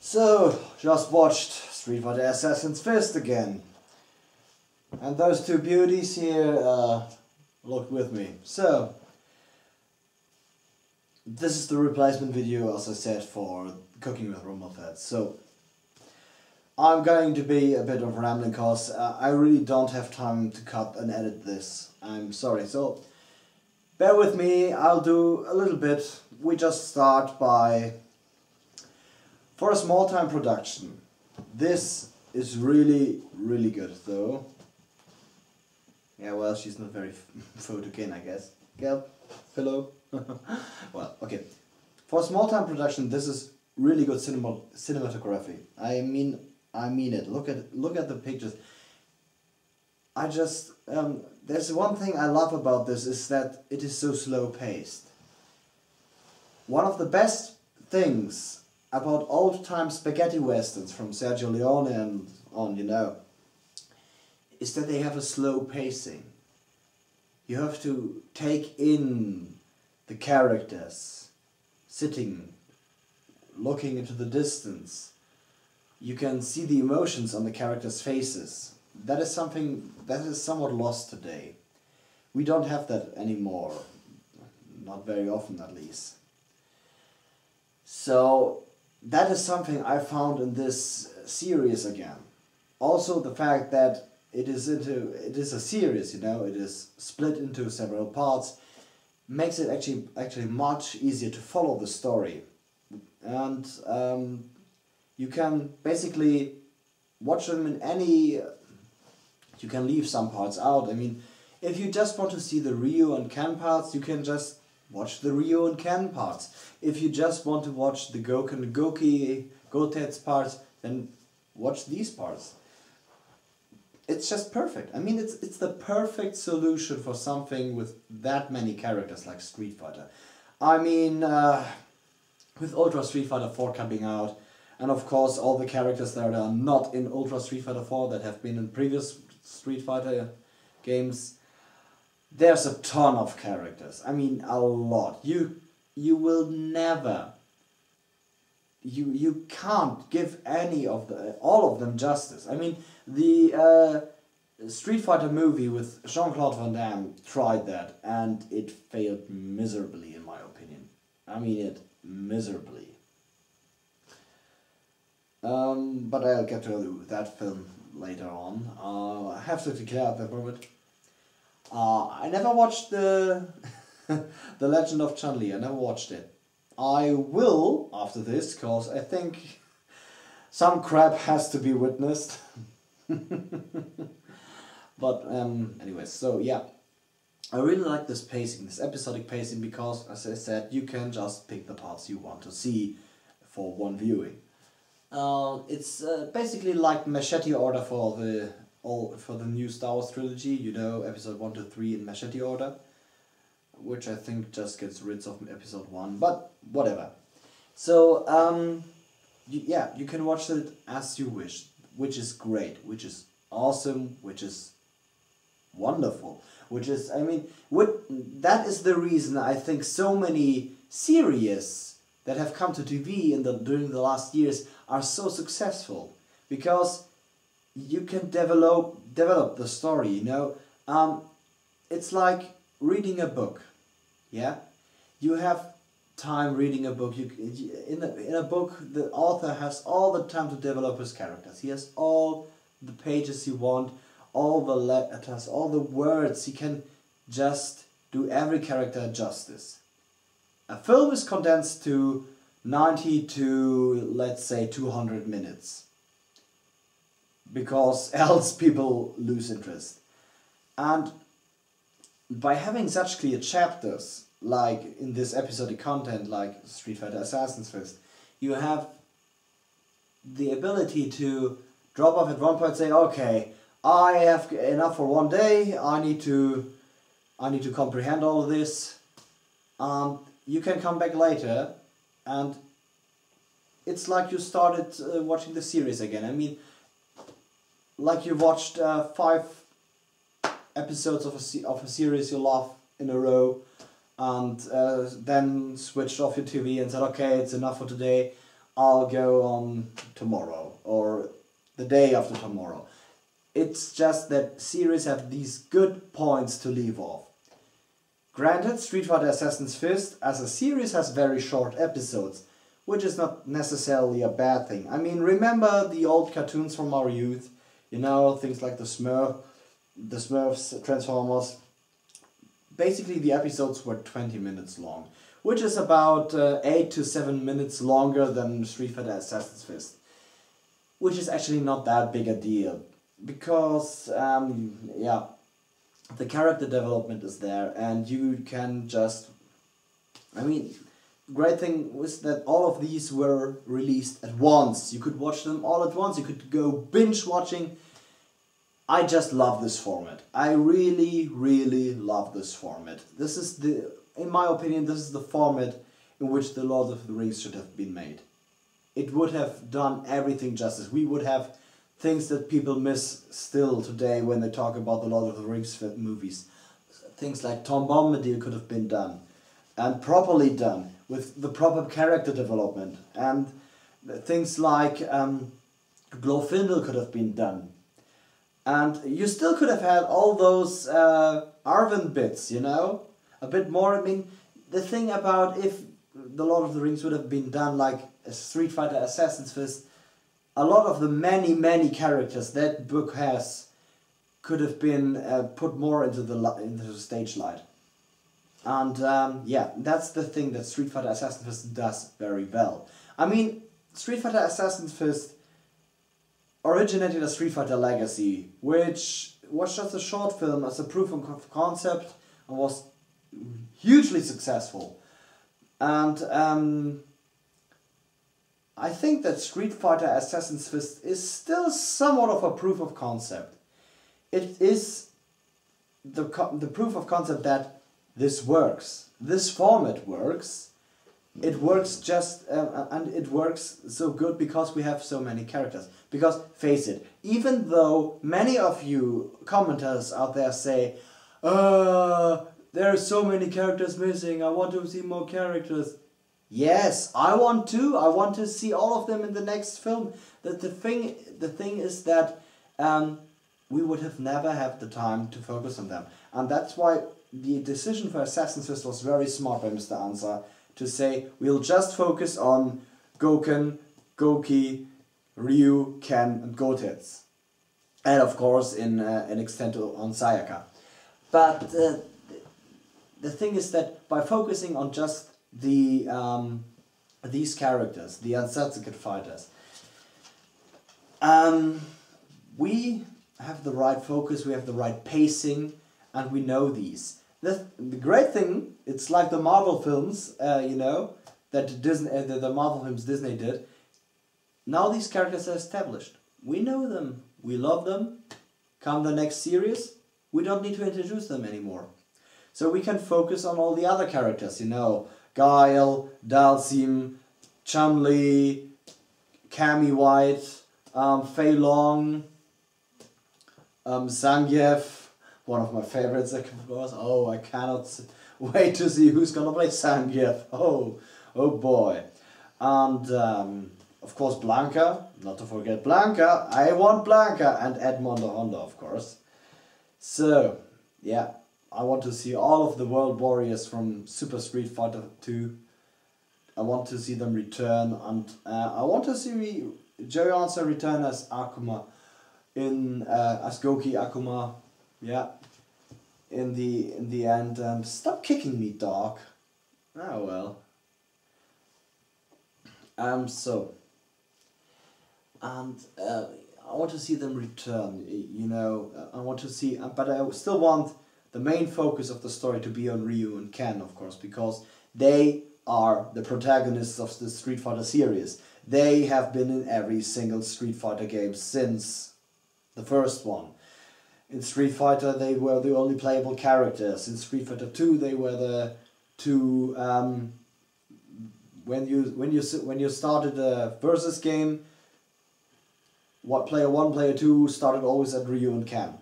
So, just watched Street Fighter Assassin's Fist again. And those two beauties here look with me. So, this is the replacement video, as I said, for cooking with rumble fats. So, I'm going to be a bit of rambling because I really don't have time to cut and edit this. I'm sorry. So, bear with me, I'll do a little bit. We just start by... For a small time production, this is really good though. Yeah, well, she's not very photogenic, I guess. Girl, hello. Well, okay. For a small time production, this is really good cinematography. I mean it. Look at the pictures. I just there's one thing I love about this is that it is so slow paced. One of the best things about old-time spaghetti westerns from Sergio Leone and on, you know, is that they have a slow pacing. You have to take in the characters, sitting, looking into the distance. You can see the emotions on the characters' faces. That is something that is somewhat lost today. We don't have that anymore. Not very often, at least. So that is something I found in this series again. Also the fact that it is a series, you know, it is split into several parts, makes it actually much easier to follow the story. And you can basically watch them in any... You can leave some parts out. I mean, if you just want to see the Ryu and Ken parts, you can just watch the Ryu and Ken parts. If you just want to watch the Gouken and Goutetsu parts, then watch these parts. It's just perfect. I mean, it's the perfect solution for something with that many characters like Street Fighter. I mean, with Ultra Street Fighter 4 coming out, and of course all the characters that are not in Ultra Street Fighter 4 that have been in previous Street Fighter games, there's a ton of characters. I mean, a lot. You will never... You can't give all of them justice. I mean, the Street Fighter movie with Jean-Claude Van Damme tried that, and it failed miserably, in my opinion. I mean it miserably. But I'll get to that film later on. I have to declare at the moment, I never watched the The Legend of Chun-Li. I never watched it. I will after this, because I think some crap has to be witnessed. But anyways, so yeah, I really like this pacing, this episodic pacing, because as I said, you can just pick the parts you want to see for one viewing. It's basically like machete order for the new Star Wars trilogy, you know, episode 1 to 3 in machete order, which I think just gets rid of episode 1, but whatever. So you can watch it as you wish, which is great, which is awesome, which is wonderful, which is, I mean, that is the reason I think so many series that have come to TV during the last years are so successful, because you can develop the story, you know. It's like reading a book, yeah. You have time reading a book. In a book, the author has all the time to develop his characters. He has all the pages he wants, all the letters, all the words. He can just do every character justice. A film is condensed to 90 to, let's say, 200 minutes. Because else people lose interest. And by having such clear chapters, like in this episodic content, like Street Fighter Assassin's Fist, you have the ability to drop off at one point and say, okay, I have enough for one day, I need to comprehend all of this, and you can come back later, and it's like you started watching the series again. I mean, like you watched 5 episodes of a series you love in a row, and then switched off your TV and said, okay, it's enough for today, I'll go on tomorrow, or the day after tomorrow. It's just that series have these good points to leave off. Granted, Street Fighter Assassin's Fist as a series has very short episodes, which is not necessarily a bad thing. I mean, remember the old cartoons from our youth? You know, things like the Smurfs, Transformers. Basically, the episodes were 20 minutes long, which is about 8 to 7 minutes longer than Street Fighter Assassin's Fist. Which is actually not that big a deal, because, yeah, the character development is there, and you can just, I mean, great thing was that all of these were released at once. You could watch them all at once, you could go binge watching. I just love this format. I really, really love this format. This is in my opinion, this is the format in which the Lord of the Rings should have been made. It would have done everything justice. We would have things that people miss still today when they talk about the Lord of the Rings movies. Things like Tom Bombadil could have been done, and properly done, with the proper character development. And things like Glorfindel could have been done. And you still could have had all those Arwen bits, you know? A bit more. I mean, the thing about if the Lord of the Rings would have been done like a Street Fighter Assassin's Fist, a lot of the many characters that book has could have been put more into the stage light. And yeah, that's the thing that Street Fighter Assassin's Fist does very well. I mean, Street Fighter Assassin's Fist originated as Street Fighter Legacy, which was just a short film as a proof of concept and was hugely successful. And I think that Street Fighter Assassin's Fist is still somewhat of a proof of concept. It is the proof of concept that this works. This format works. It works just, and it works so good because we have so many characters. Because, face it, even though many of you commenters out there say, there are so many characters missing, I want to see more characters. Yes, I want to see all of them in the next film. The thing is that we would have never had the time to focus on them. And that's why the decision for Assassin's Fist was very smart by Mr. Ansar, to say we'll just focus on Gouken, Gouki, Ryu, Ken and Goutetsu. And of course in extent on Sayaka. But the thing is that by focusing on just these characters, the Unsatsuki fighters, we have the right focus, we have the right pacing, and we know these. The great thing, it's like the Marvel films, you know, that Disney, the Marvel films Disney did. Now these characters are established. We know them, we love them. Come the next series, we don't need to introduce them anymore. So we can focus on all the other characters, you know, Guile, Dalsim, Chun-Li, Cammy White, Fei Long, Zangief. One of my favorites, of course. Oh, I cannot wait to see who's gonna play Zangief. Oh boy. And of course Blanca, not to forget Blanca. I want Blanca, and Edmondo Honda, of course. So, yeah, I want to see all of the World Warriors from Super Street Fighter 2. I want to see them return, and I want to see Joey Answer return as Akuma as Gouki Akuma. Yeah, in the end, stop kicking me, dog. Oh well. So, and I want to see them return. You know, I want to see, but I still want the main focus of the story to be on Ryu and Ken, of course, because they are the protagonists of the Street Fighter series. They have been in every single Street Fighter game since the first one. In Street Fighter, they were the only playable characters. In Street Fighter 2, they were the two. When you started a versus game, player 1, player 2 started always at Ryu and Ken.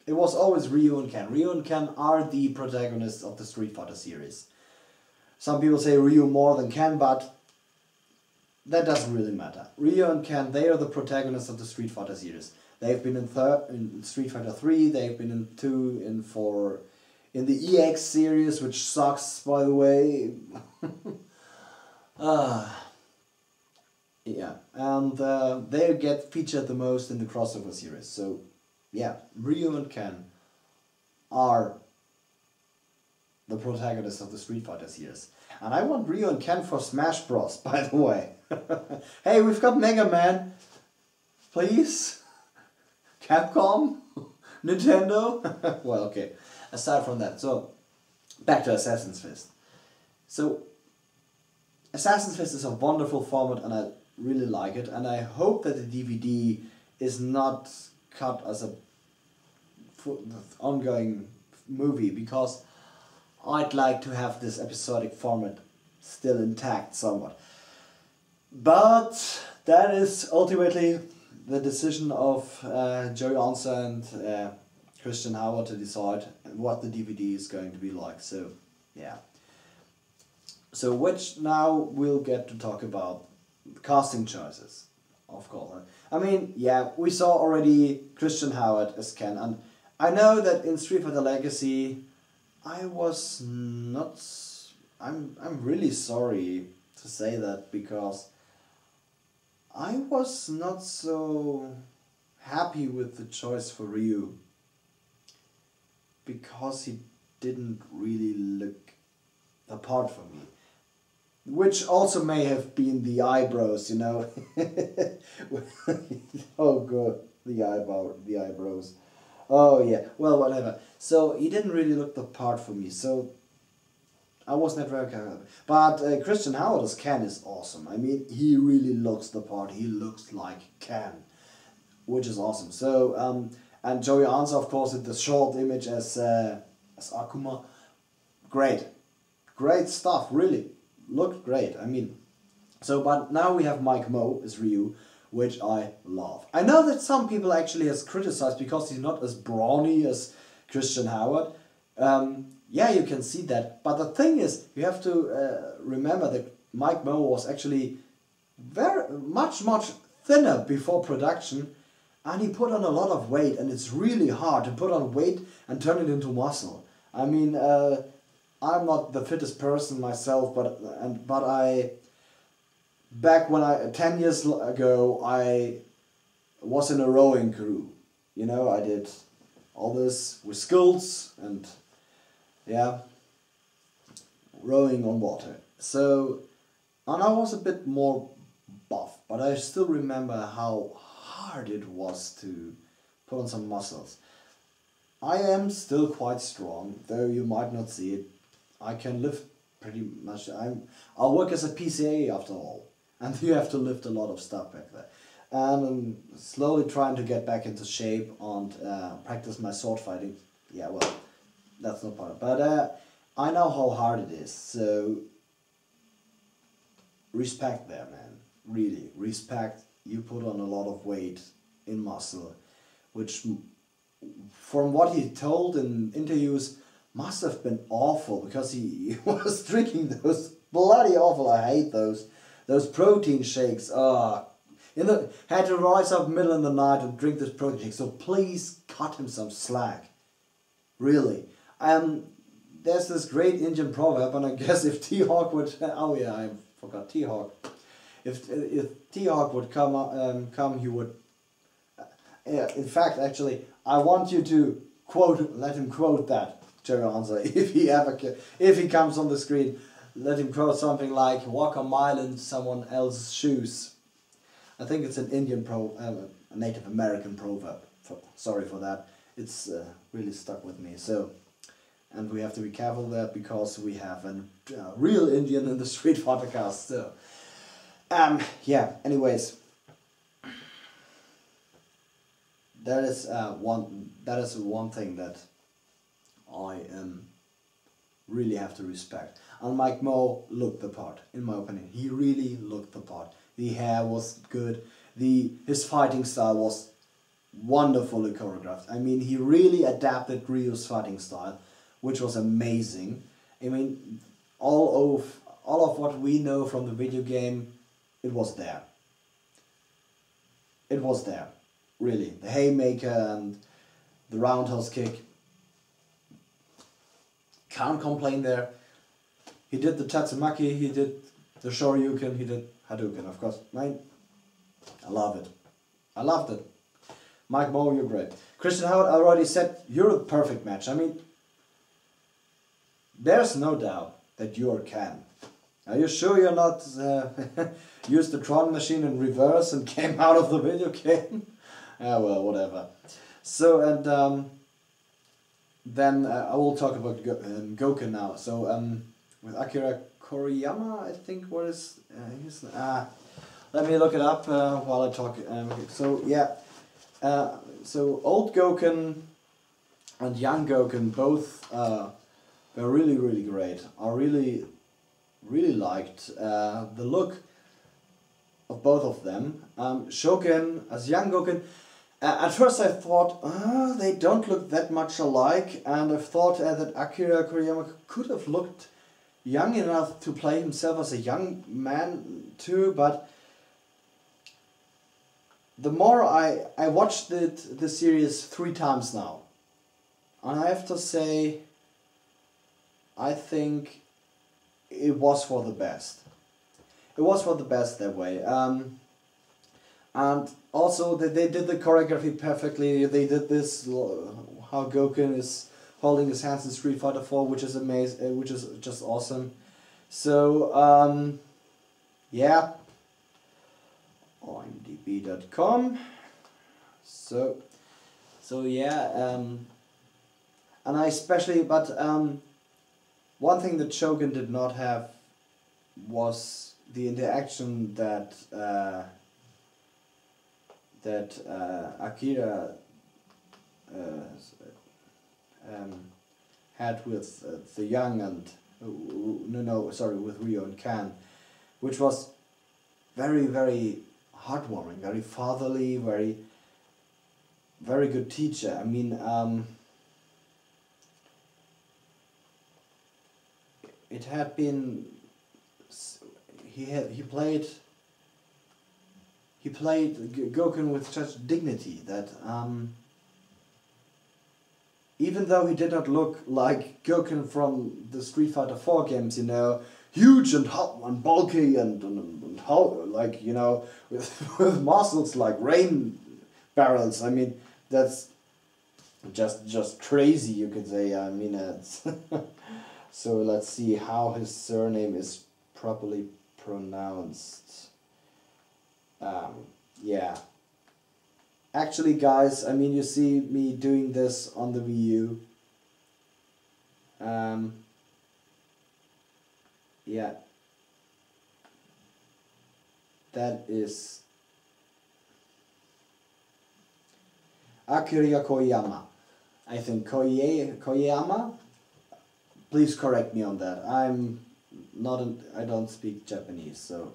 It was always Ryu and Ken. Ryu and Ken are the protagonists of the Street Fighter series. Some people say Ryu more than Ken, but that doesn't really matter. Ryu and Ken, they are the protagonists of the Street Fighter series. They've been in Street Fighter 3, they've been in 2, in 4, in the EX series, which sucks, by the way. Yeah, and they get featured the most in the crossover series. So, yeah, Ryu and Ken are the protagonists of the Street Fighter series. And I want Ryu and Ken for Smash Bros, by the way. Hey, we've got Mega Man. Please? Capcom? Nintendo? Well, okay. Aside from that, so, back to Assassin's Fist. So, Assassin's Fist is a wonderful format and I really like it, and I hope that the DVD is not cut as a ongoing movie, because I'd like to have this episodic format still intact somewhat. But that is ultimately the decision of Joey Anser and Christian Howard to decide what the DVD is going to be like. So, yeah. So, which now we'll get to talk about casting choices, of course. I mean, yeah, we saw already Christian Howard as Ken, and I know that in Street Fighter Legacy, I was not. I'm really sorry to say that, because I was not so happy with the choice for Ryu, because he didn't really look the part for me. Which also may have been the eyebrows, you know. Oh god, the eyebrows. Oh yeah, well, whatever. So he didn't really look the part for me, so I wasn't very happy. But Christian Howard as Ken is awesome. I mean, he really looks the part. He looks like Ken, which is awesome. So and Joey Anser, of course, in the short image as Akuma. Great stuff, really. Looked great, I mean. So, but now we have Mike Moe as Ryu, which I love. I know that some people actually has criticized because he's not as brawny as Christian Howard. Yeah, you can see that. But the thing is, you have to remember that Mike Moe was actually much thinner before production, and he put on a lot of weight, and it's really hard to put on weight and turn it into muscle. I mean, I'm not the fittest person myself, but back when 10 years ago, I was in a rowing crew. You know, I did all this with skulls and, yeah, rowing on water. So, and I was a bit more buff, but I still remember how hard it was to put on some muscles. I am still quite strong, though you might not see it. I can lift pretty much. I work as a PCA after all, and you have to lift a lot of stuff back there. And I'm slowly trying to get back into shape and practice my sword fighting. Yeah, well, that's not part of it. But I know how hard it is, so respect there, man. Really, respect. You put on a lot of weight in muscle, which, from what he told in interviews, must have been awful, because he was drinking those bloody awful. I hate those protein shakes. Had to rise up middle of the night and drink this protein shake. So please cut him some slack. Really. There's this great Indian proverb, and I guess if T-Hawk would, oh yeah, I forgot T-Hawk. If T-Hawk would come, he would. In fact, actually, I want you to let him quote that, Jerry Hansa, if he comes on the screen, let him quote something like, walk a mile in someone else's shoes. I think it's an a Native American proverb. Sorry for that. It's really stuck with me. So, and we have to be careful of that because we have a real Indian in the Street podcast. So, yeah. Anyways, that is one thing that I really have to respect. And Mike Moe looked the part, in my opinion. He really looked the part. The hair was good. His fighting style was wonderfully choreographed. I mean, he really adapted Ryu's fighting style, which was amazing. I mean, all of what we know from the video game, it was there. It was there, really. The haymaker and the roundhouse kick. Can't complain there. He did the Tatsumaki, he did the Shoryuken, he did Hadouken, of course. I love it. I loved it. Mike Moe, you're great. Christian Howard already said, you're a perfect match. I mean, there's no doubt that you're Ken. Are you sure you're not used the Tron machine in reverse and came out of the video game? Well, whatever. So, and then I will talk about Gouken now. So, with Akira Koriyama, I think, what is his... let me look it up while I talk. So, yeah. So, old Gouken and young Gouken both were really, really great. I really liked the look of both of them. Shogun, as young Gouken, at first I thought, they don't look that much alike, and I thought that Akira Koriyama could have looked young enough to play himself as a young man too, but the more I watched the series 3 times now, and I have to say, I think it was for the best. It was for the best that way. And also they did the choreography perfectly. They did this, how Gouken is holding his hands in Street Fighter 4, which is amazing, which is just awesome. So, yeah. IMDb.com. So yeah, and I especially, but one thing that Shogun did not have was the interaction that Akira had with the young and with Ryu and Ken, which was very, very heartwarming, very fatherly, very, very good teacher. I mean, it had been, he played Gouken with such dignity that even though he did not look like Gouken from the Street Fighter 4 games, you know, huge and hot and bulky and how, like, you know, with muscles like rain barrels. I mean, that's just crazy, you could say. I mean, it's so let's see how his surname is properly pronounced. Yeah. Actually, guys, I mean, you see me doing this on the Wii U. Yeah. That is Akira Koyama. I think Koyama. Please correct me on that. I don't speak Japanese, so.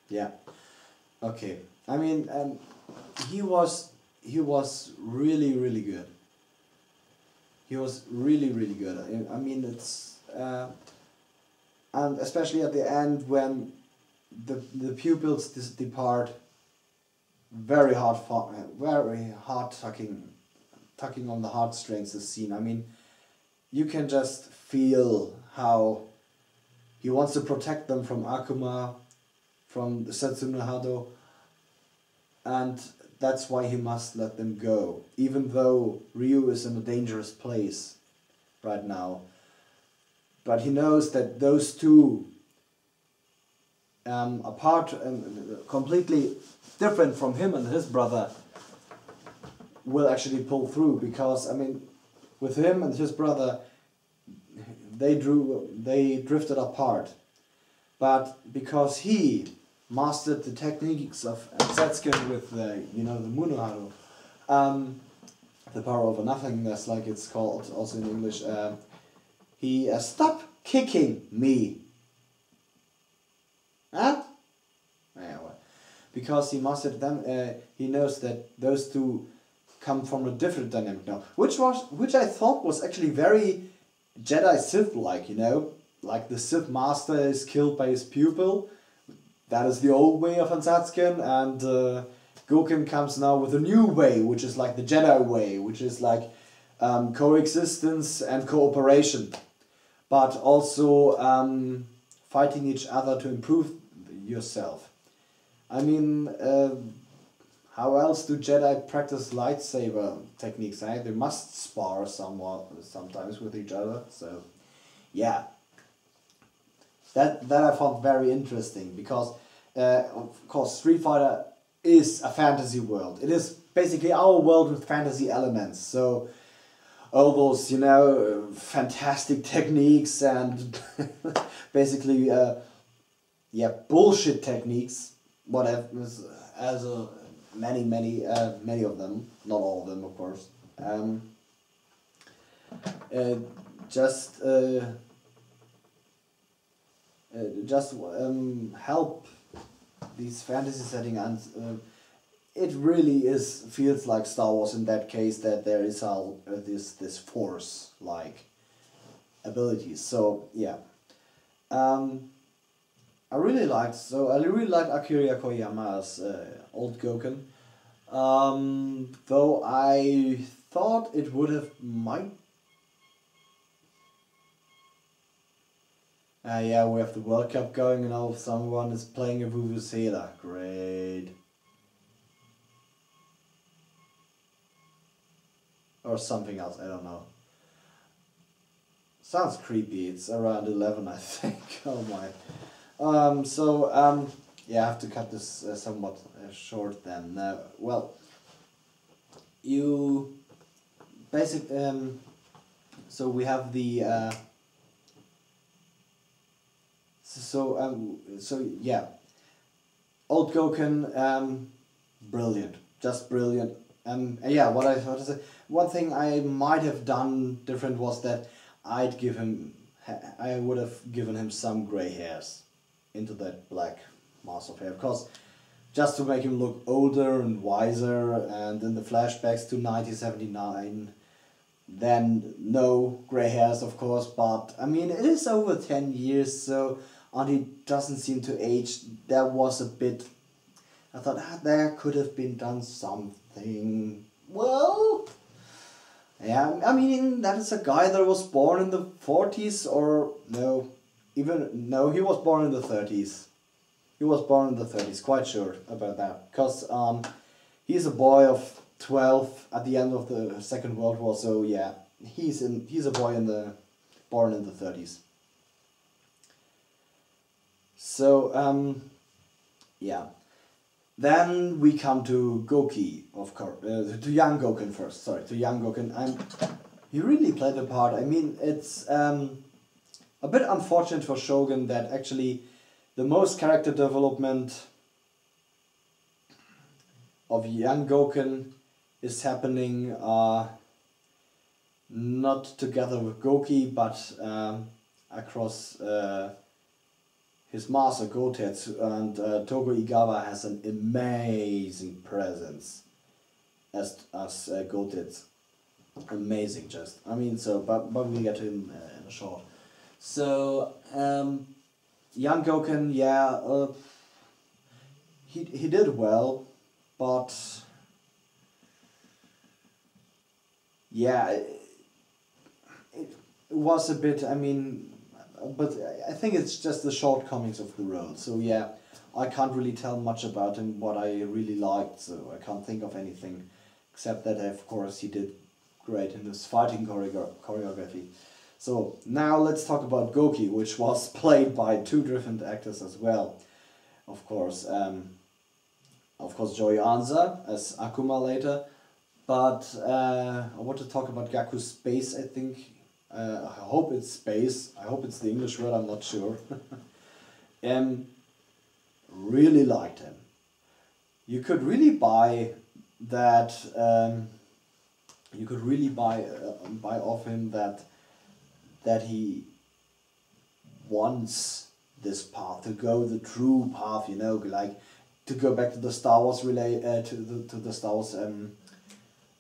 Yeah. Okay. I mean, he was really, really good. He was really, really good. I mean, it's and especially at the end when the pupils depart. Very hard tugging on the heartstrings. This scene. I mean, you can just feel how He wants to protect them from Akuma, from the Setsuna Hado, and that's why he must let them go, even though Ryu is in a dangerous place right now. But he knows that those two, apart and completely different from him and his brother, will actually pull through, because I mean, with him and his brother, they drifted apart, but because he mastered the techniques of Setsuken with the Munoharo, the power over nothingness, like it's called also in English. He stop kicking me. Huh? Yeah, well, because he mastered them, he knows that those two come from a different dynamic now, which I thought was actually very Jedi Sith-like, like the Sith Master is killed by his pupil. That is the old way of Ansatsuken, and Gouken comes now with a new way, which is like the Jedi way, which is like coexistence and cooperation, but also fighting each other to improve yourself. I mean, how else do Jedi practice lightsaber techniques? Eh? They must spar sometimes with each other. So, yeah, that I found very interesting, because, of course, Street Fighter is a fantasy world. It is basically our world with fantasy elements. So, all those fantastic techniques and basically bullshit techniques, whatever, many of them, not all of them, of course. Help these fantasy setting, and it really feels like Star Wars in that case, that there is this force like abilities. So yeah, I really liked Akira Koyama's old Gouken, though I thought it would have yeah, we have the World Cup going, and now someone is playing a Vuvuzela. Great. Or something else, I don't know. Sounds creepy. It's around 11, I think. Oh my. Yeah, I have to cut this somewhat short then. Well, you so we have the yeah, old Gouken, brilliant, just brilliant. Yeah, what I say, one thing I might have done different was that I would have given him some grey hairs into that black mass of hair, because just to make him look older and wiser, and in the flashbacks to 1979, then no grey hairs, of course, but I mean, it is over 10 years, so, and he doesn't seem to age. That was a bit, I thought, there could have been done something. Well, yeah, I mean, that is a guy that was born in the 40s, or no, he was born in the 30s. He was born in the 30s, quite sure about that, because he's a boy of 12 at the end of the Second World War, so yeah, he's a boy born in the 30s. So yeah, then we come to Gouki, of course, to young Gouken first. Sorry, to young Gouken, and he really played the part. I mean, it's a bit unfortunate for Shogun that actually the most character development of young Gouken is happening not together with Gouki, but across his master Goutetsu, and Togo Igawa has an amazing presence as Goutetsu. Amazing, just. I mean, so, but we'll get to him in a short. So, young Gouken, yeah, he did well, but yeah, it was a bit, I mean, but I think it's just the shortcomings of the role. So yeah, I can't really tell much about him, what I really liked, so I can't think of anything, except that of course he did great in this fighting choreography. So now let's talk about Gouki, which was played by 2 different actors as well. Of course, Joey Anza as Akuma later, but I want to talk about Gaku's space, I think. I hope it's space, I hope it's the English word, I'm not sure. Really liked him. You could really buy that, you could really buy off him that he wants this path, to go the true path, you know, like to go back to the Star Wars to the Star Wars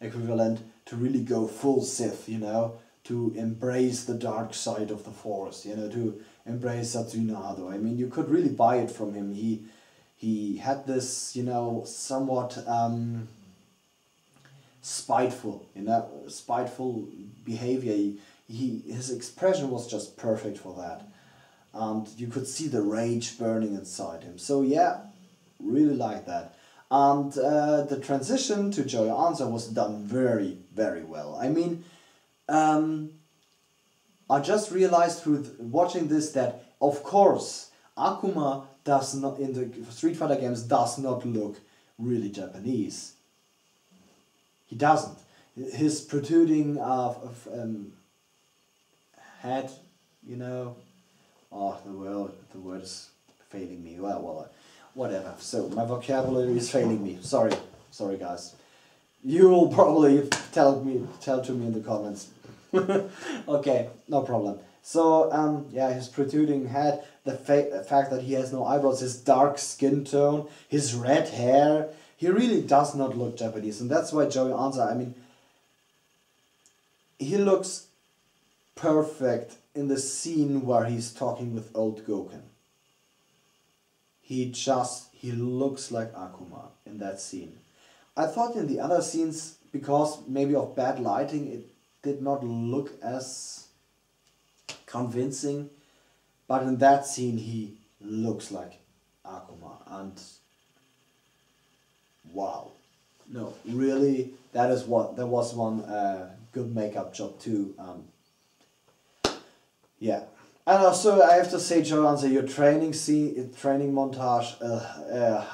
equivalent, to really go full Sith, you know, to embrace the dark side of the Force, you know, to embrace Satsuna Hado. I mean, you could really buy it from him. He had this, you know, somewhat spiteful behavior. His expression was just perfect for that, and you could see the rage burning inside him. So yeah, really like that. And the transition to Joey Anza was done very, very well. I mean, I just realized through watching this that, of course, Akuma does not, in the Street Fighter games, does not look really Japanese. He doesn't. His protruding head, you know, the word is failing me. Well, whatever. So my vocabulary is failing me. Sorry guys. You will probably tell to me in the comments. Okay, no problem. So yeah, his protruding head, the fact that he has no eyebrows, his dark skin tone, his red hair, he really does not look Japanese, and that's why Joey Anza, I mean, he looks perfect in the scene where he's talking with old Gouken. He looks like Akuma in that scene. I thought in the other scenes, because maybe of bad lighting, it did not look as convincing, but in that scene he looks like Akuma, and wow, no, really, there was one good makeup job too. Yeah, and also I have to say, Joey Anza, your training montage,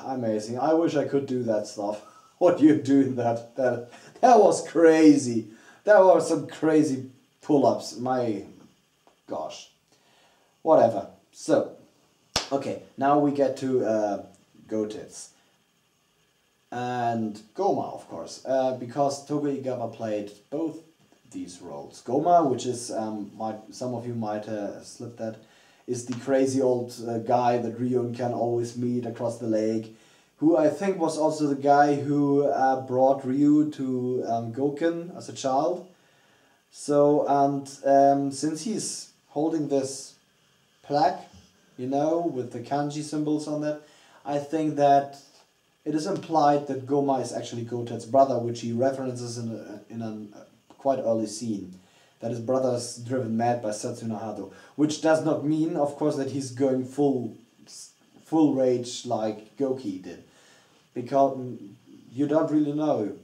amazing. I wish I could do that stuff. What you do in that was crazy. There were some crazy pull-ups, my gosh. Whatever. So, okay, now we get to Goutetsu and Goma, of course, because Togo Igawa played both these roles. Goma, which is, some of you might slip that, is the crazy old guy that Ryu and Ken always meet across the lake, who I think was also the guy who brought Ryu to Gouken as a child. So, and since he's holding this plaque, you know, with the kanji symbols on it, I think that it is implied that Goma is actually Goutetsu's brother, which he references in a quite early scene. That his brother is driven mad by Satsuna Hado, which does not mean, of course, that he's going full rage like Gouki did, because you don't really know.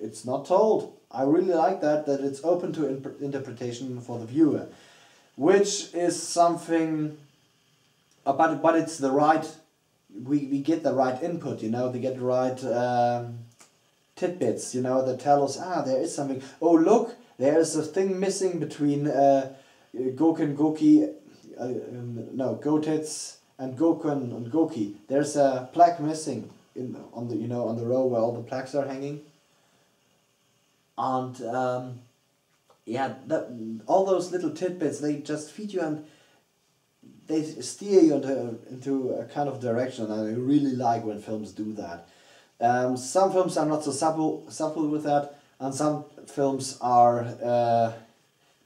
It's not told. I really like that it's open to interpretation for the viewer, which is something, but it's the right, we get the right input, you know, they get the right tidbits, you know, that tell us, there is something, oh look, there is a thing missing between Gouken, Gouki, Goutetsu and Gouken and Gouki. There's a plaque missing on the row where all the plaques are hanging. And yeah, all those little tidbits, they just feed you and they steer you into a kind of direction, and I really like when films do that. Some films are not so subtle with that, and some films are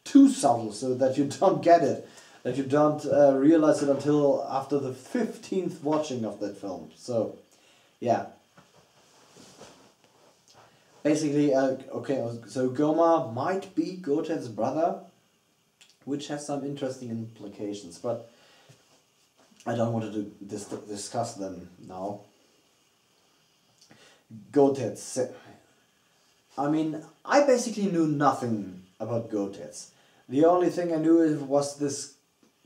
too subtle, so that you don't get it, that you don't realize it until after the 15th watching of that film. So, yeah. Basically, okay, so Goma might be Goutetsu's brother, which has some interesting implications, but I don't want to discuss them now. Goutetsu. I mean, I basically knew nothing about Goutetsu. The only thing I knew was this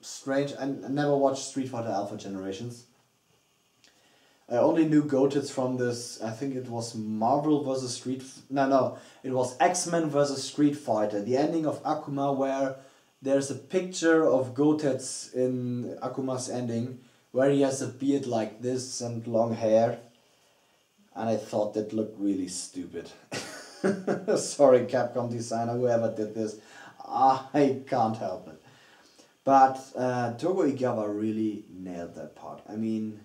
strange... I never watched Street Fighter Alpha Generations. I only knew Goutetsu from this... I think it was Marvel vs. Street... No. It was X-Men vs. Street Fighter. The ending of Akuma, where there's a picture of Goutetsu in Akuma's ending, where he has a beard like this and long hair. And I thought that looked really stupid. Sorry, Capcom designer, whoever did this. I can't help it. But Tokugawa really nailed that part. I mean,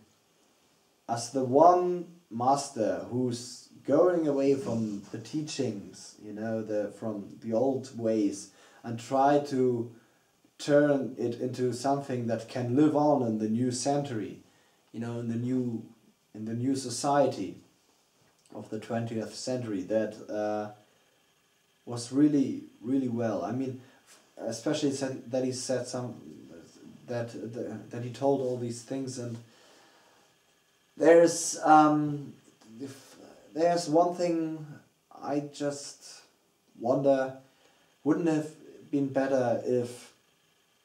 as the one master who's going away from the teachings, you know, from the old ways, and try to turn it into something that can live on in the new century, you know, in the new society of the 20th century, that was really, really well. I mean, especially that he said that he told all these things, and there's one thing I just wonder, wouldn't have been better if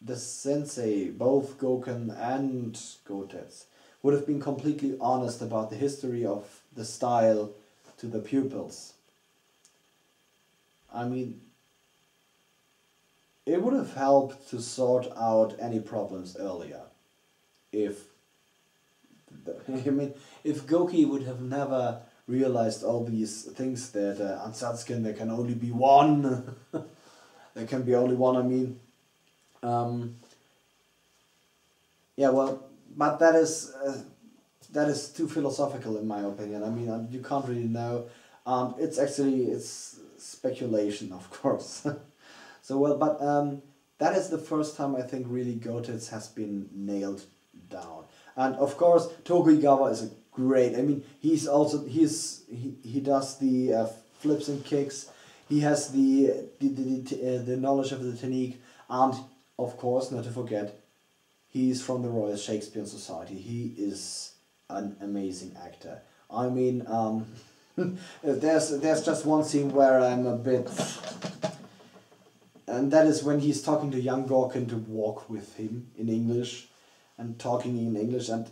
the sensei, both Gouken and Goutetsu, would have been completely honest about the history of the style to the pupils. I mean, it would have helped to sort out any problems earlier if Gouki would have never realized all these things that on Satsukin there can only be one. There can be only one, I mean. Yeah, well, but that is too philosophical in my opinion. I mean, you can't really know. It's speculation, of course. So, well, but that is the first time I think really Goutetsu has been nailed down. And of course, Tokugawa is a great. I mean, he does the flips and kicks. He has the knowledge of the technique, and of course, not to forget, he's from the Royal Shakespeare Society. He is an amazing actor. I mean, there's just one scene where I'm a bit, and that is when he's talking to young Gouken to walk with him in English, and talking in English, and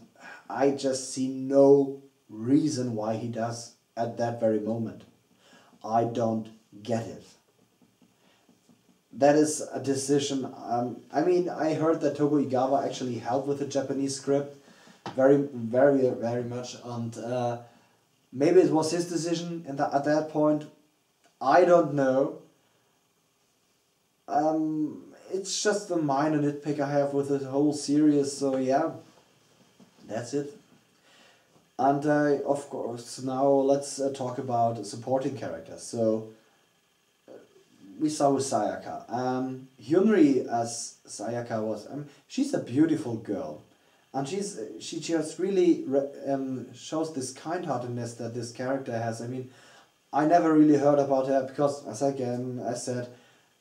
I just see no reason why he does at that very moment. I don't get it. That is a decision. I mean, I heard that Tokugawa actually helped with the Japanese script very, very, very much, and maybe it was his decision at that point. I don't know. It's just a minor nitpick I have with the whole series, so yeah, that's it. And of course, now let's talk about supporting characters. So, we saw with Sayaka. Hyunri as Sayaka was, she's a beautiful girl. And she just really shows this kind-heartedness that this character has. I mean, I never really heard about her because, as I said,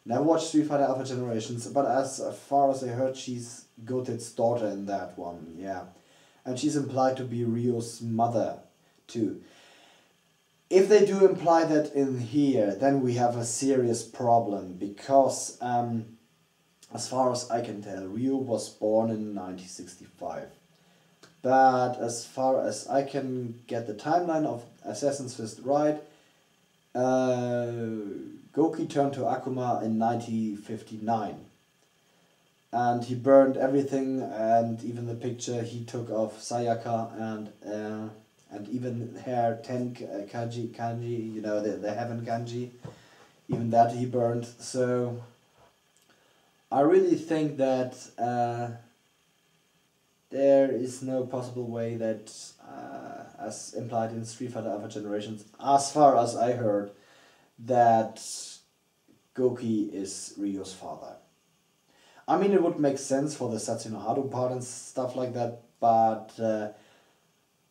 never watched Street Fighter Alpha Generations, but as far as I heard, she's Gotetsu's daughter in that one, yeah. And she's implied to be Ryu's mother, too. If they do imply that in here, then we have a serious problem, because, as far as I can tell, Ryu was born in 1965. But as far as I can get the timeline of Assassin's Fist right, Gouki turned to Akuma in 1959. And he burned everything, and even the picture he took of Sayaka, and even her kanji, you know, the heaven kanji, even that he burned. So I really think that there is no possible way that, as implied in Street Fighter Alpha Generations, as far as I heard, that Gouki is Ryu's father. I mean, it would make sense for the Satsuno Haru part and stuff like that, but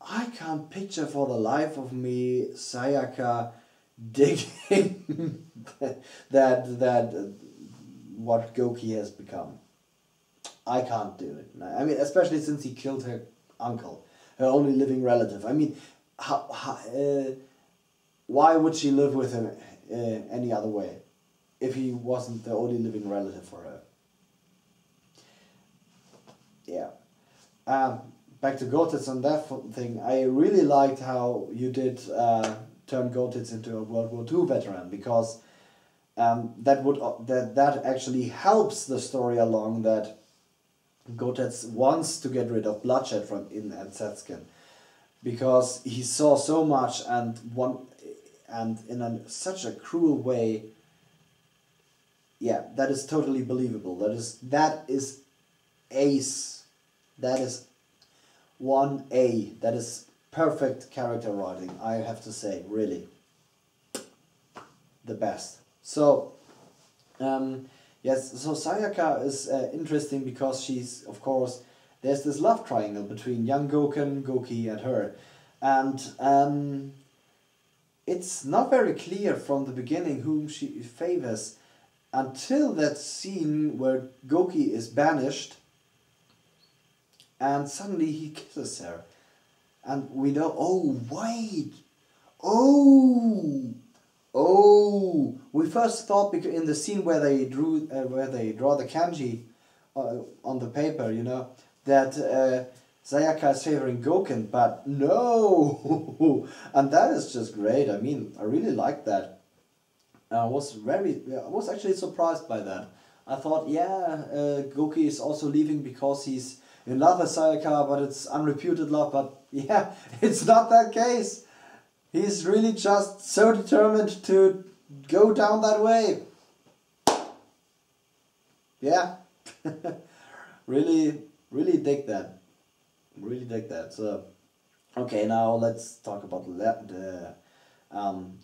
I can't picture for the life of me Sayaka digging that what Gouki has become. I can't do it. I mean, especially since he killed her uncle, her only living relative. I mean, why would she live with him any other way if he wasn't the only living relative for her? Yeah. Back to Goutetsu and that thing. I really liked how you did turn Goutetsu into a World War II veteran, because that actually helps the story along, that Goutetsu wants to get rid of bloodshed from in and Setskin, because he saw so much and in such a cruel way. Yeah, that is totally believable. That is ace. That is 1A. That is perfect character writing, I have to say, really. The best. So, yes, so Sayaka is interesting because she's, of course, there's this love triangle between young Gouken, Gouki and her. And it's not very clear from the beginning whom she favors until that scene where Gouki is banished and suddenly he kisses her. And we know, oh, wait, we first thought in the scene where they draw the kanji on the paper, you know, that Sayaka is favoring Gouken, but no, and that is just great. I mean, I really liked that. I was actually surprised by that. I thought, yeah, Gouki is also leaving because he's in love with Sayaka, but it's unreputed love. But yeah, it's not that case. He's really just so determined to go down that way. Yeah, really dig that. Really dig that. So, okay, now let's talk about the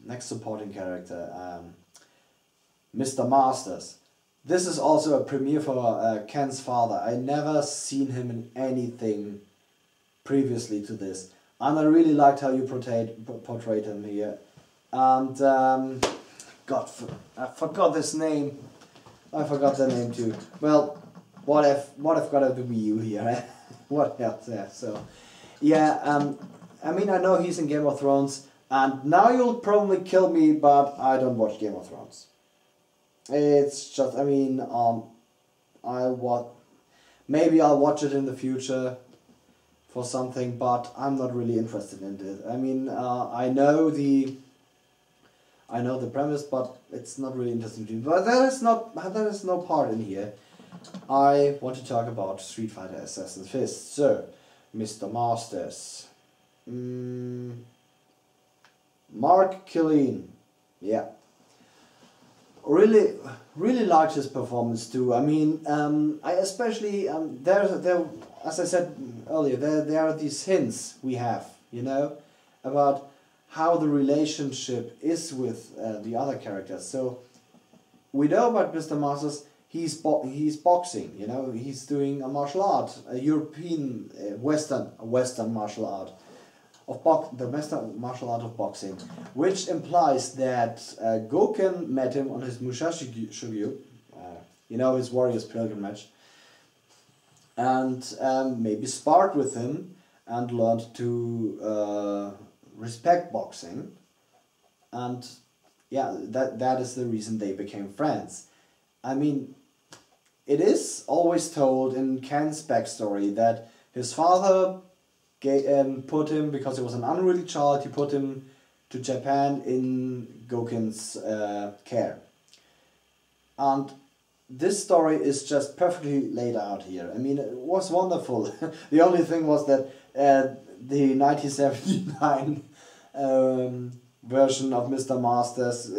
next supporting character, Mr. Masters. This is also a premiere for Ken's father. I never seen him in anything previously to this, and I really liked how you portrayed him here. And God, I forgot this name. I forgot the name too. Well, what if got a Wii U here? What else? Yeah. So, yeah. I mean, I know he's in Game of Thrones, and now you'll probably kill me, but I don't watch Game of Thrones. It's just, I mean, maybe I'll watch it in the future for something, but I'm not really interested in it. I mean, I know the premise, but it's not really interesting to me. But that is no part in here. I want to talk about Street Fighter Assassin's Fist. So, Mr. Masters. Mark Killeen. Yeah. Really liked his performance too. I mean, I especially there as I said earlier, there are these hints we have, you know, about how the relationship is with the other characters. So we know about Mr. Masters. He's boxing, you know. He's doing a martial art, a European Western martial art. The Western martial art of boxing, which implies that Gouken met him on his Musashi Shugyu, you know, his warrior's pilgrimage, and maybe sparred with him and learned to respect boxing, and yeah, that is the reason they became friends. I mean, it is always told in Ken's backstory that his father put him, because he was an unruly child, he put him to Japan in Gouken's care. And this story is just perfectly laid out here. I mean, it was wonderful. The only thing was that the 1979 version of Mr. Masters,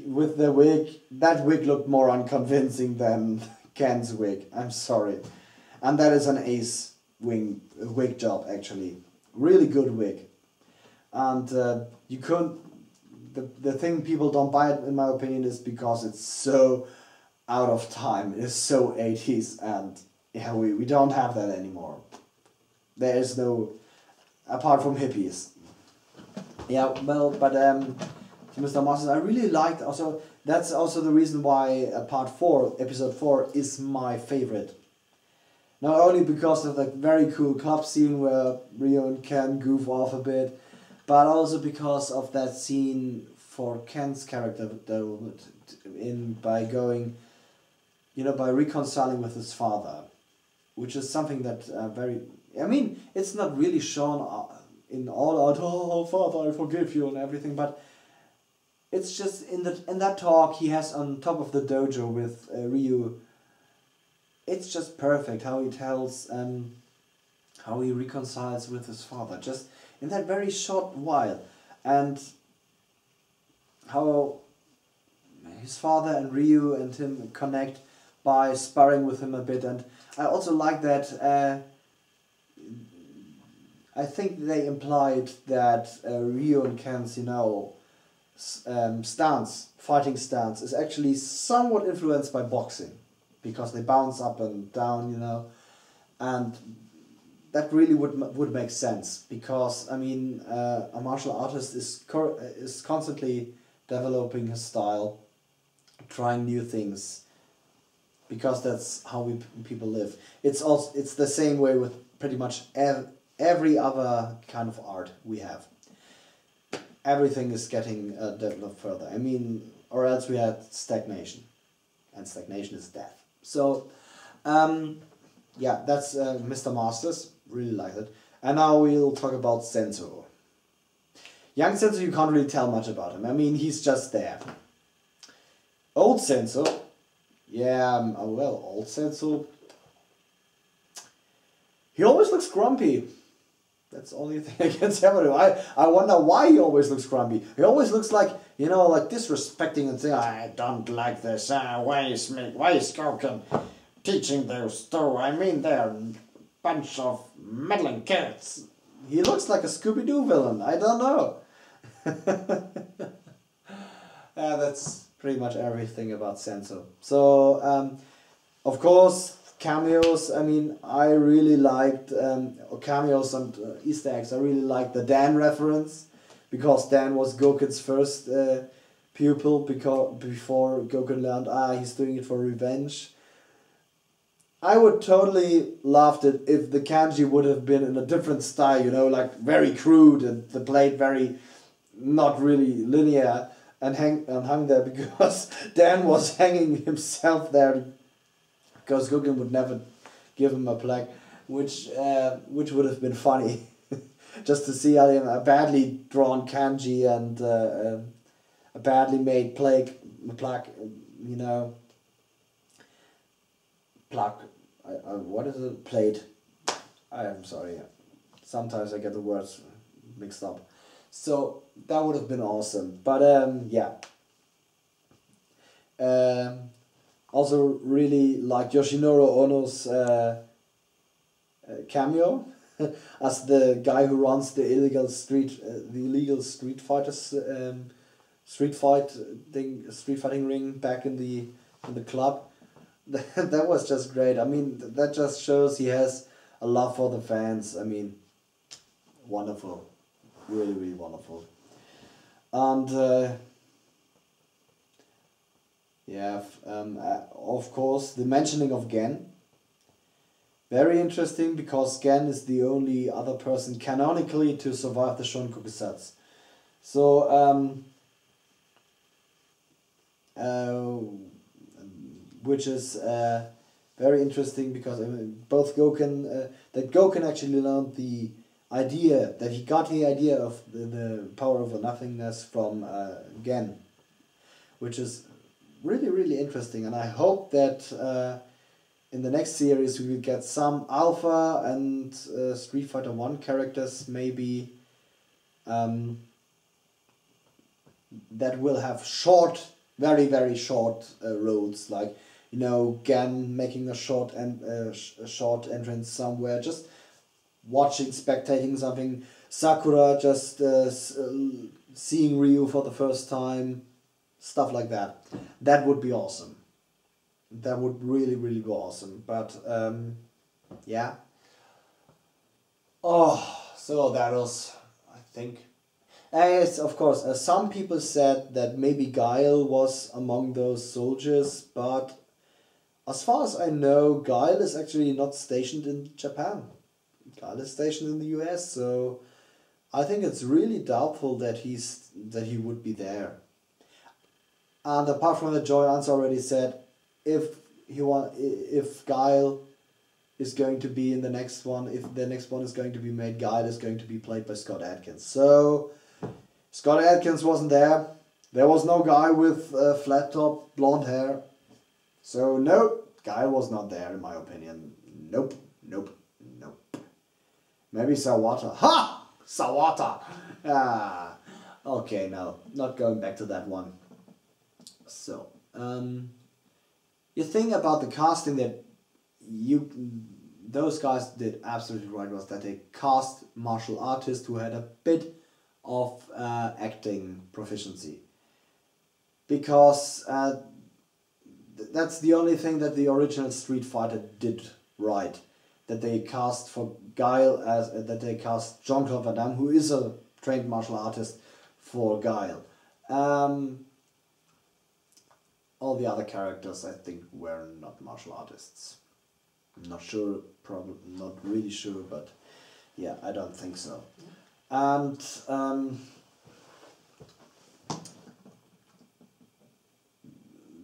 with the wig, that wig looked more unconvincing than Ken's wig. I'm sorry. And that is an ace wig job, actually. Really good wig. And you couldn't, the thing people don't buy it, in my opinion, is because it's so out of time. It is so 80s, and yeah, we don't have that anymore. There is no, apart from hippies. Yeah, well, but to Mr. Masters. I really liked also. That's also the reason why part 4, episode 4, is my favorite. Not only because of the very cool club scene where Ryu and Ken goof off a bit, but also because of that scene for Ken's character by going, by reconciling with his father, which is something that it's not really shown in all out, oh father, I forgive you and everything, but it's just in that talk he has on top of the dojo with Ryu. It's just perfect how he tells how he reconciles with his father, just in that very short while, and how his father and Ryu and him connect by sparring with him a bit. And I also like that I think they implied that Ryu and Ken's fighting stance is actually somewhat influenced by boxing, because they bounce up and down, and that really would make sense, because a martial artist is constantly developing his style, trying new things, because that's how people live. It's the same way with pretty much every other kind of art we have. Everything is getting developed further. Or else we had stagnation, and stagnation is death. So, that's Mr. Masters. Really like it. And now we'll talk about Senso. Young Senso, you can't really tell much about him. He's just there. Old Senso, old Senso, he always looks grumpy. That's the only thing I can say about him. I wonder why he always looks grumpy. He always looks like, like disrespecting and saying, I don't like this. Why is Gouken teaching those two? They're a bunch of meddling kids. He looks like a Scooby-Doo villain. I don't know. That's pretty much everything about Senso. So, of course, cameos. I really liked cameos and Easter eggs. I really liked the Dan reference, because Dan was Gouken's first pupil, before Gouken learned, he's doing it for revenge. I would totally loved it if the kanji would have been in a different style, like very crude, and the blade very not really linear, and hung there, because Dan was hanging himself there, because Gouken would never give him a plaque, which would have been funny, just to see a badly drawn kanji and a badly made plaque, plaque. What is it? Plate. I am sorry. Sometimes I get the words mixed up. So that would have been awesome. But also really like Yoshinoro Ono's cameo as the guy who runs the illegal street fighters street fighting ring back in the club. That was just great. That just shows he has a love for the fans. Wonderful. Really, really wonderful. And of course, the mentioning of Gen. Very interesting, because Gen is the only other person canonically to survive the Shonkokusatsu. So, which is very interesting, because both Gouken actually learned the idea, that he got the idea of the power over nothingness from Gen, which is really, really interesting. And I hope that in the next series we will get some Alpha and Street Fighter 1 characters, maybe, that will have short, very, very short roles, like, Gen making a short entrance somewhere, just watching, spectating something, Sakura just seeing Ryu for the first time, stuff like that. That would be awesome. That would really, really be awesome. But so that was, I think, As of course, some people said that maybe Guile was among those soldiers, but as far as I know, Guile is actually not stationed in Japan. Guile is stationed in the US, so I think it's really doubtful that he would be there. And apart from that, Joy Ans already said if Guile is going to be in the next one, if the next one is going to be made, Guile is going to be played by Scott Adkins. So Scott Adkins wasn't there. There was no guy with flat top blonde hair. So no, Guile was not there in my opinion. Nope, nope, nope. Maybe Sawata. Ha! Sawata! Ah, okay, no, not going back to that one. So, you think about the casting that those guys did absolutely right was that they cast martial artists who had a bit of acting proficiency. Because that's the only thing that the original Street Fighter did right. That they cast for Guile that they cast Jean-Claude Van Damme, who is a trained martial artist, for Guile. All the other characters I think were not martial artists. I'm not sure, probably not really sure, but yeah, I don't think so. And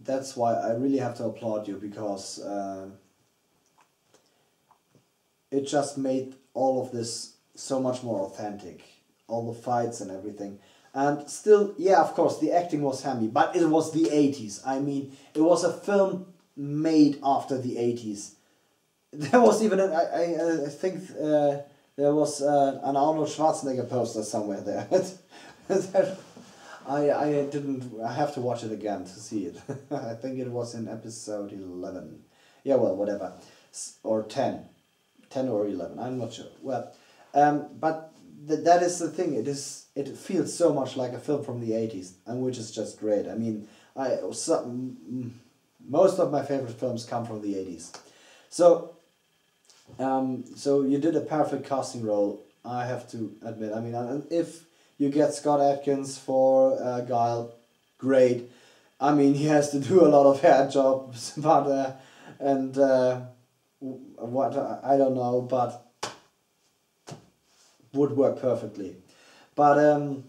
that's why I really have to applaud you, because it just made all of this so much more authentic. All the fights and everything. And still, yeah, of course, the acting was hammy, but it was the 80s. I mean, it was a film made after the 80s. There was even, I think there was an Arnold Schwarzenegger poster somewhere there. I have to watch it again to see it. I think it was in episode 11. Yeah, well, whatever. Or 10. 10 or 11, I'm not sure. Well, but that is the thing. It feels so much like a film from the 80s, and which is just great. I mean, most of my favorite films come from the 80s. So, so you did a perfect casting role, I have to admit. I mean, if you get Scott Adkins for Guile, great. I mean, he has to do a lot of hair jobs, but what I don't know, but would work perfectly. But I'm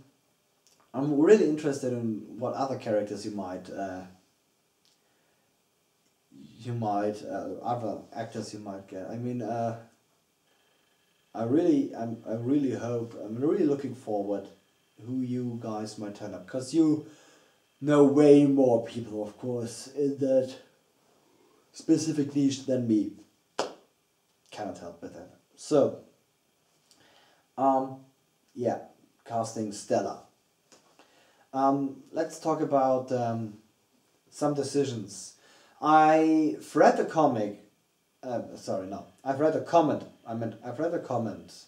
really interested in what other characters you might other actors you might get. I mean, I really hope, I'm really looking forward who you guys might turn up, because you know way more people, of course, in that specific niche than me. Cannot help with that. So, yeah, casting stellar. Let's talk about some decisions. I've read the comic. Sorry, no. I've read a comment. I've read a comment.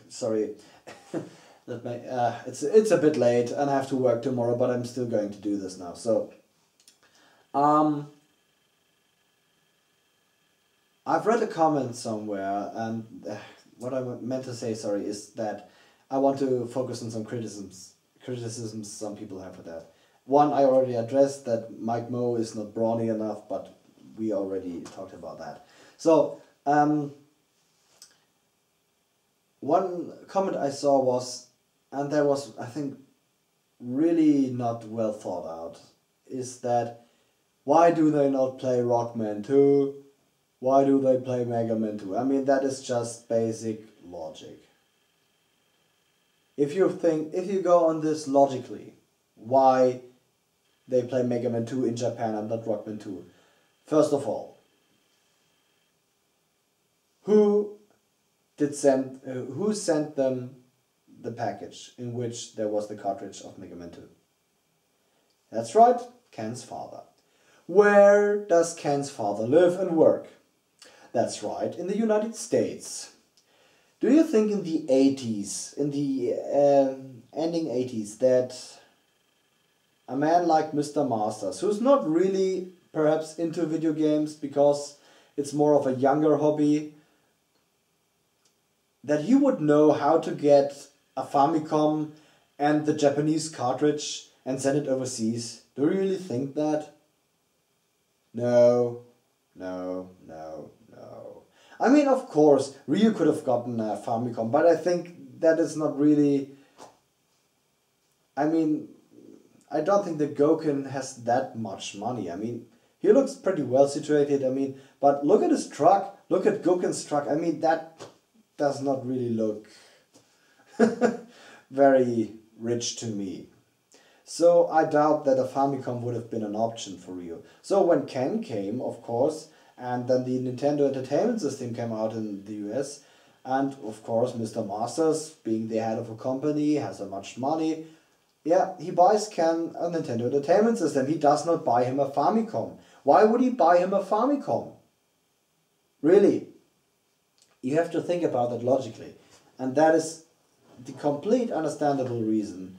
Sorry. It's a bit late and I have to work tomorrow, but I'm still going to do this now. So, I've read a comment somewhere, and what I meant to say, sorry, is that I want to focus on some criticisms some people have for that. One, I already addressed, that Mike Moe is not brawny enough, but we already talked about that. So, one comment I saw was, and that was, I think, really not well thought out, is that why do they not play Rockman 2? Why do they play Mega Man 2? I mean, that is just basic logic. If you go on this logically, why they play Mega Man 2 in Japan and not Rockman 2? First of all, who sent them the package in which there was the cartridge of Mega Man 2? That's right, Ken's father. Where does Ken's father live and work? That's right, in the United States. Do you think in the 80s, in the ending 80s, that a man like Mr. Masters, who's not really perhaps into video games because it's more of a younger hobby, that he would know how to get a Famicom and the Japanese cartridge and send it overseas. Do you really think that? No. I mean, of course, Ryu could have gotten a Famicom, but I think that is not really... I mean, I don't think that Gouken has that much money. I mean, he looks pretty well situated, I mean, but look at his truck, look at Gouken's truck. I mean, that does not really look very rich to me. So I doubt that a Famicom would have been an option for Ryu. So when Ken came, of course, and then the Nintendo Entertainment System came out in the US, and of course Mr. Masters, being the head of a company, has so much money, yeah, he buys Ken a Nintendo Entertainment System. He does not buy him a Famicom. Why would he buy him a Famicom? Really? You have to think about that logically. And that is the complete understandable reason.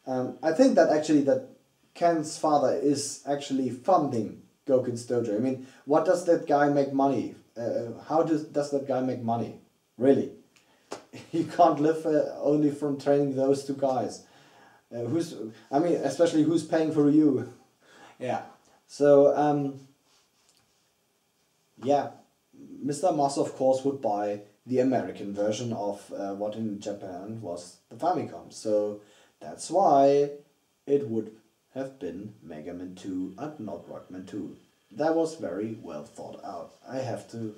I think that actually that Ken's father is actually funding Gouken's dojo. I mean, what does that guy make money? How does that guy make money? Really? You can't live only from training those two guys. Especially who's paying for you? Yeah. So, yeah, Mr. Master, of course, would buy the American version of what in Japan was the Famicom. So that's why it would have been Mega Man 2 and not Rockman 2. That was very well thought out. I have to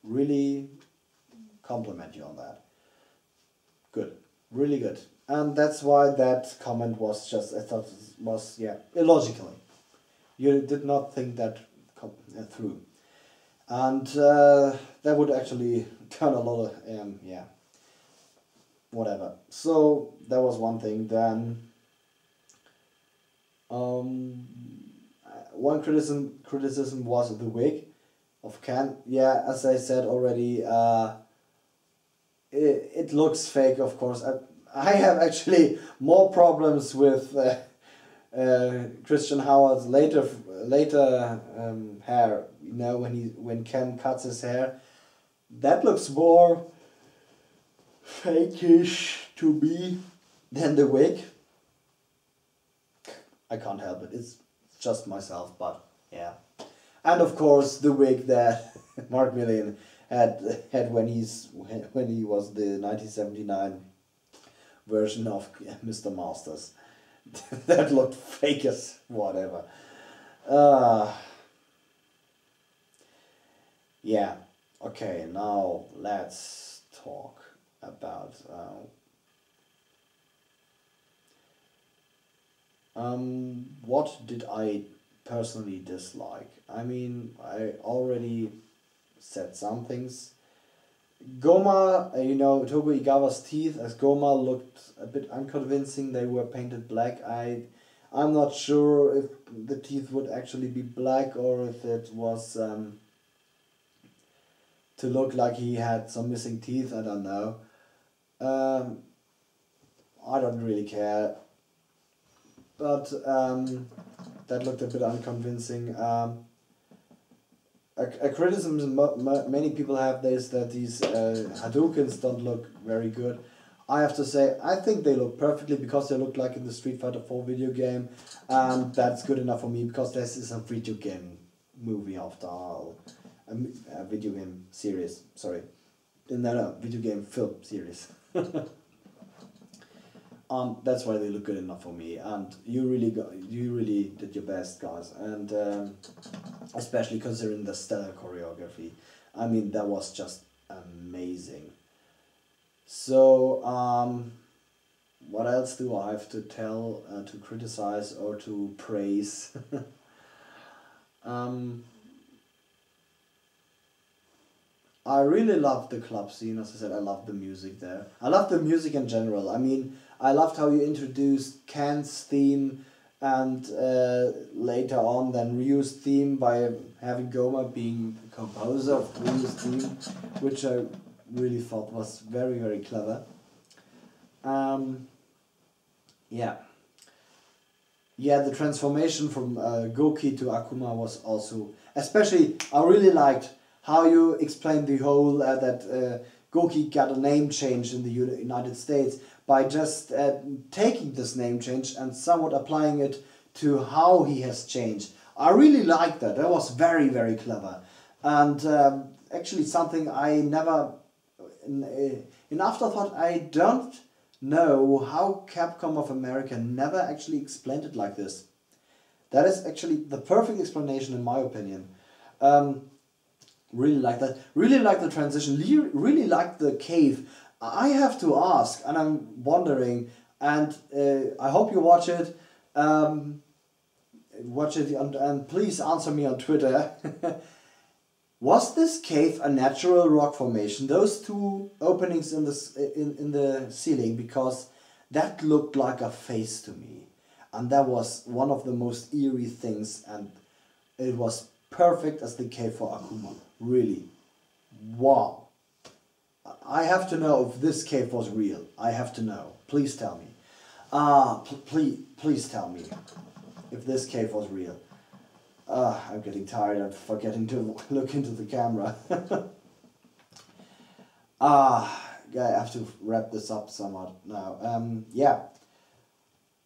really compliment you on that. Good. Really good. And that's why that comment was just, I thought it was, yeah, illogical. You did not think that through. And that would actually turn a lot of, yeah, whatever. So that was one thing. Then one criticism was the wig of Ken. Yeah, as I said already, it looks fake, of course. I have actually more problems with Christian Howard's later hair. You know, when Ken cuts his hair, that looks more fakeish to me than the wig. I can't help it. It's just myself, but yeah. And of course, the wig that Mark Millian had when he was the 1979 version of Mr. Masters. That looked fake as whatever. Yeah, okay, now let's talk about what did I personally dislike. I mean, I already said some things. Goma, Togo Igawa's teeth as Goma looked a bit unconvincing. They were painted black. I'm not sure if the teeth would actually be black or if it was to look like he had some missing teeth. I don't know. I don't really care. But that looked a bit unconvincing. A criticism many people have is that these Hadoukens don't look very good. I have to say, I think they look perfectly because they look like in the Street Fighter 4 video game, and that's good enough for me because this is a video game movie after all. A video game series, sorry. No, video game film series. That's why they look good enough for me, and you really did your best, guys, and especially considering the stellar choreography. I mean, that was just amazing. So, what else do I have to tell, to criticize or to praise? I really love the club scene. As I said, I love the music there. I love the music in general. I mean, I loved how you introduced Ken's theme and later on then Ryu's theme by having Goma being the composer of Ryu's theme, which I really thought was very, very clever. Yeah. Yeah, the transformation from Gouki to Akuma was also, especially, I really liked how you explained the whole that Gouki got a name change in the United States by just taking this name change and somewhat applying it to how he has changed. I really liked that. That was very, very clever. And actually something I never... In afterthought, I don't know how Capcom of America never actually explained it like this. That is actually the perfect explanation in my opinion. Really like that. Really like the transition. Really like the cave. I have to ask, and I'm wondering, and I hope you watch it. Watch it and please answer me on Twitter. Was this cave a natural rock formation? Those two openings in the ceiling, because that looked like a face to me, and that was one of the most eerie things, and it was perfect as the cave for Akuma. Really, wow! I have to know if this cave was real. I have to know. Please tell me. Please tell me if this cave was real. I'm getting tired of forgetting to look into the camera. I have to wrap this up somewhat now. Yeah.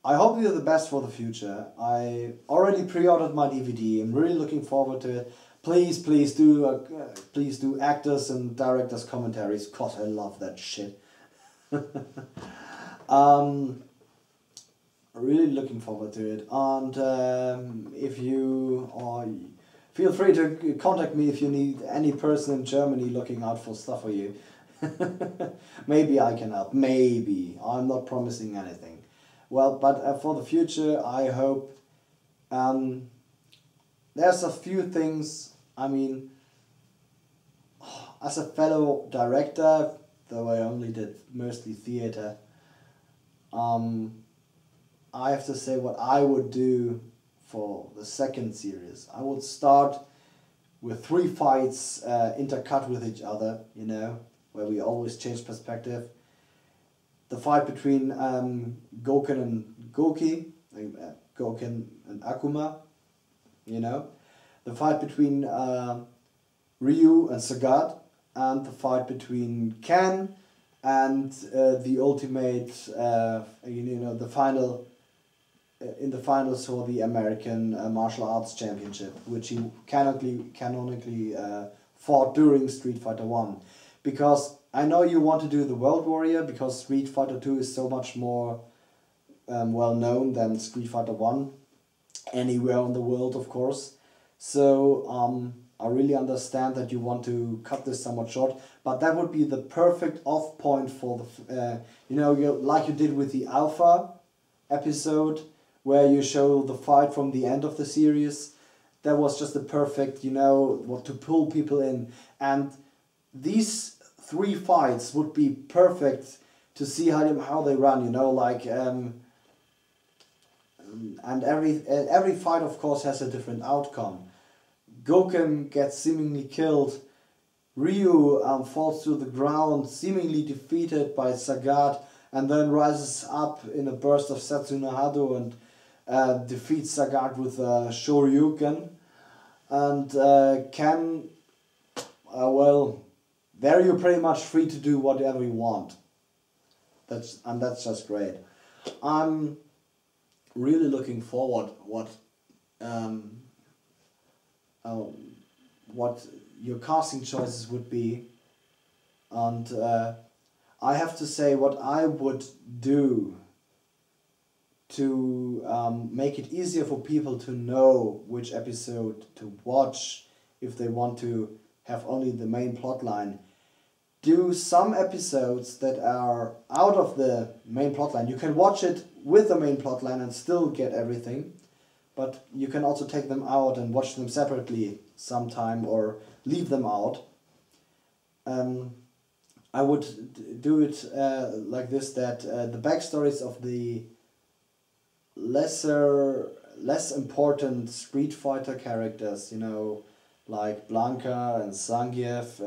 I hope you're the best for the future. I already pre-ordered my DVD. I'm really looking forward to it. Please do actors and directors commentaries, cause I love that shit. Really looking forward to it, and if you feel free to contact me if you need any person in Germany looking out for stuff for you. Maybe I can help. Maybe I'm not promising anything. Well, but for the future, I hope. There's a few things. I mean, as a fellow director, though I only did mostly theater. I have to say what I would do for the second series. I would start with 3 fights intercut with each other, you know, where we always change perspective. The fight between Gouken and Gouki, Gouken and Akuma, you know. The fight between Ryu and Sagat, and the fight between Ken and the ultimate, the final... in the finals for the American Martial Arts Championship, which he canonically fought during Street Fighter 1. Because I know you want to do the World Warrior, because Street Fighter 2 is so much more well known than Street Fighter 1, anywhere in the world, of course. So I really understand that you want to cut this somewhat short, but that would be the perfect off point for the, like you did with the Alpha episode, where you show the fight from the end of the series. That was just the perfect, what to pull people in. And these 3 fights would be perfect to see how they run, and every fight, of course, has a different outcome. Gouken gets seemingly killed. Ryu falls to the ground, seemingly defeated by Sagat, and then rises up in a burst of Setsuna Hado and defeats Sagat with a Shoryuken. And Ken, there you're pretty much free to do whatever you want. That's just great. I'm really looking forward what your casting choices would be, and I have to say what I would do to make it easier for people to know which episode to watch if they want to have only the main plotline. Do some episodes that are out of the main plotline. You can watch it with the main plotline and still get everything, but you can also take them out and watch them separately sometime or leave them out. I would do it like this, that the backstories of the less important Street Fighter characters, like Blanka and Zangief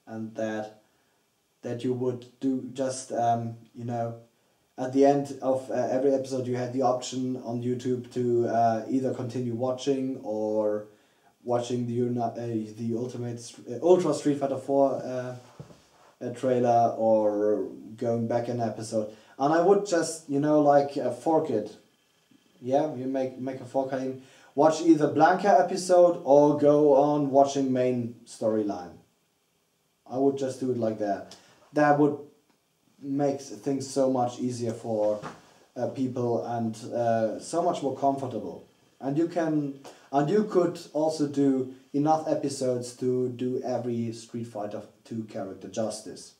and that you would do just at the end of every episode you had the option on YouTube to either continue watching or watching the Ultra Street Fighter 4 trailer, or going back an episode, and I would just, you know, like fork it. Yeah, you make a fork, watch either Blanca episode or go on watching main storyline. I would just do it like that. That would make things so much easier for people, and so much more comfortable. And you could also do enough episodes to do every Street Fighter 2 character justice.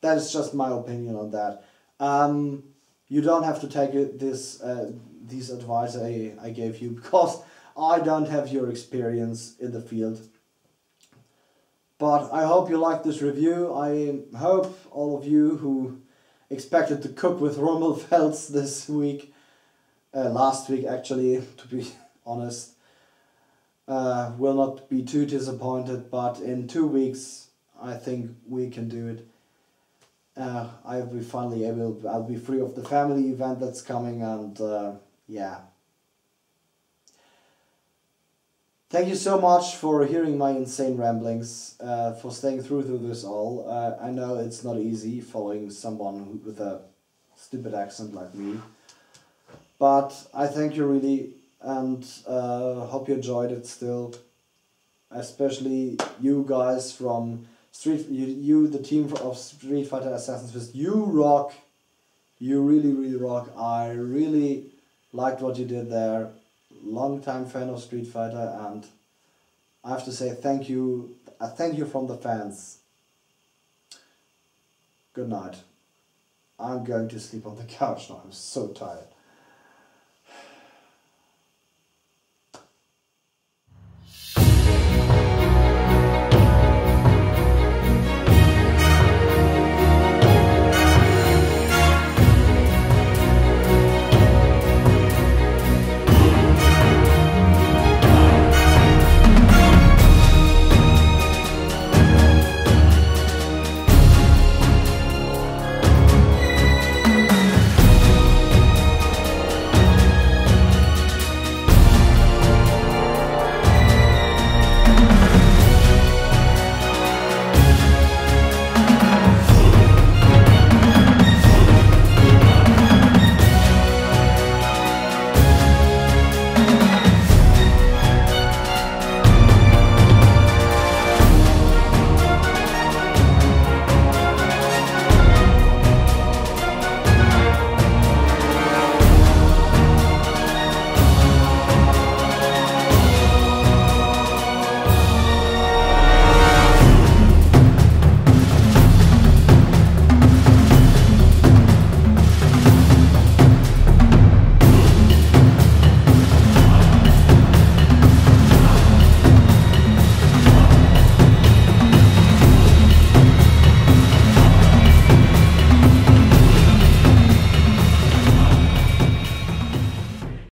That is just my opinion on that. You don't have to take these advice I gave you, because I don't have your experience in the field. But I hope you liked this review. I hope all of you who expected to cook with Rummelfelds this week, last week actually, to be honest, will not be too disappointed. But in 2 weeks, I think we can do it. I'll be finally able. I'll be free of the family event that's coming, and yeah. Thank you so much for hearing my insane ramblings, for staying through this all. I know it's not easy following someone with a stupid accent like me, but I thank you really, and hope you enjoyed it still. Especially you guys from the team of Street Fighter Assassin's Fist. You rock. You really, really rock. I really liked what you did there. Long-time fan of Street Fighter, and I have to say thank you. Thank you from the fans. Good night. I'm going to sleep on the couch now. I'm so tired.